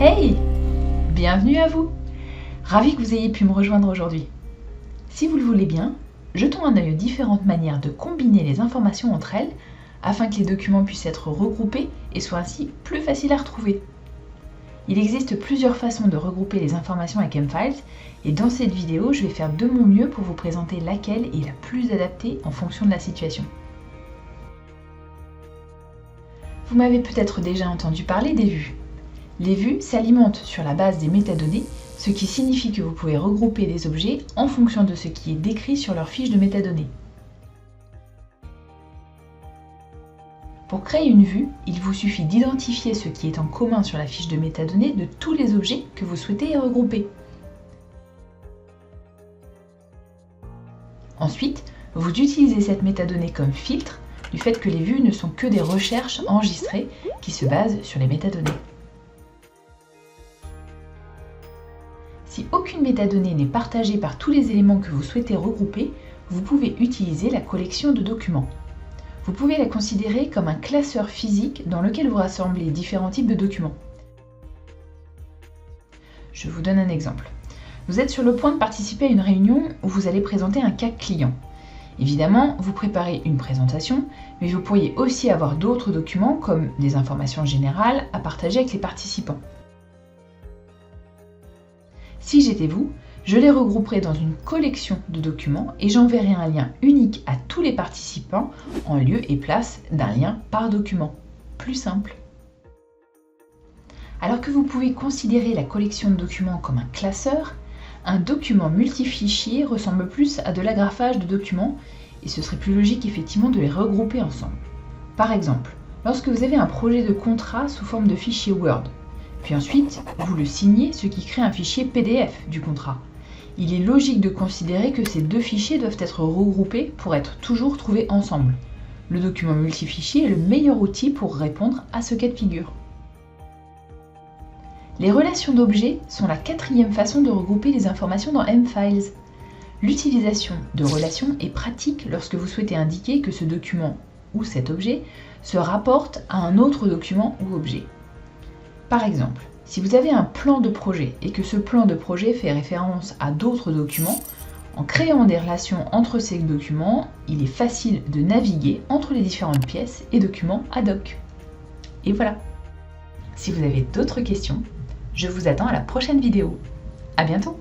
Hey! Bienvenue à vous! Ravi que vous ayez pu me rejoindre aujourd'hui. Si vous le voulez bien, jetons un œil aux différentes manières de combiner les informations entre elles afin que les documents puissent être regroupés et soient ainsi plus faciles à retrouver. Il existe plusieurs façons de regrouper les informations avec M-Files et dans cette vidéo, je vais faire de mon mieux pour vous présenter laquelle est la plus adaptée en fonction de la situation. Vous m'avez peut-être déjà entendu parler des vues. Les vues s'alimentent sur la base des métadonnées, ce qui signifie que vous pouvez regrouper des objets en fonction de ce qui est décrit sur leur fiche de métadonnées. Pour créer une vue, il vous suffit d'identifier ce qui est en commun sur la fiche de métadonnées de tous les objets que vous souhaitez regrouper. Ensuite, vous utilisez cette métadonnée comme filtre du fait que les vues ne sont que des recherches enregistrées qui se basent sur les métadonnées. Si aucune métadonnée n'est partagée par tous les éléments que vous souhaitez regrouper, vous pouvez utiliser la collection de documents. Vous pouvez la considérer comme un classeur physique dans lequel vous rassemblez différents types de documents. Je vous donne un exemple. Vous êtes sur le point de participer à une réunion où vous allez présenter un cas client. Évidemment, vous préparez une présentation, mais vous pourriez aussi avoir d'autres documents comme des informations générales à partager avec les participants. Si j'étais vous, je les regrouperais dans une collection de documents et j'enverrais un lien unique à tous les participants en lieu et place d'un lien par document. Plus simple. Alors que vous pouvez considérer la collection de documents comme un classeur, un document multifichier ressemble plus à de l'agrafage de documents et ce serait plus logique effectivement de les regrouper ensemble. Par exemple, lorsque vous avez un projet de contrat sous forme de fichier Word, puis ensuite, vous le signez, ce qui crée un fichier PDF du contrat. Il est logique de considérer que ces deux fichiers doivent être regroupés pour être toujours trouvés ensemble. Le document multifichier est le meilleur outil pour répondre à ce cas de figure. Les relations d'objets sont la quatrième façon de regrouper les informations dans M-Files. L'utilisation de relations est pratique lorsque vous souhaitez indiquer que ce document ou cet objet se rapporte à un autre document ou objet. Par exemple, si vous avez un plan de projet et que ce plan de projet fait référence à d'autres documents, en créant des relations entre ces documents, il est facile de naviguer entre les différentes pièces et documents ad hoc. Et voilà. Si vous avez d'autres questions, je vous attends à la prochaine vidéo. À bientôt!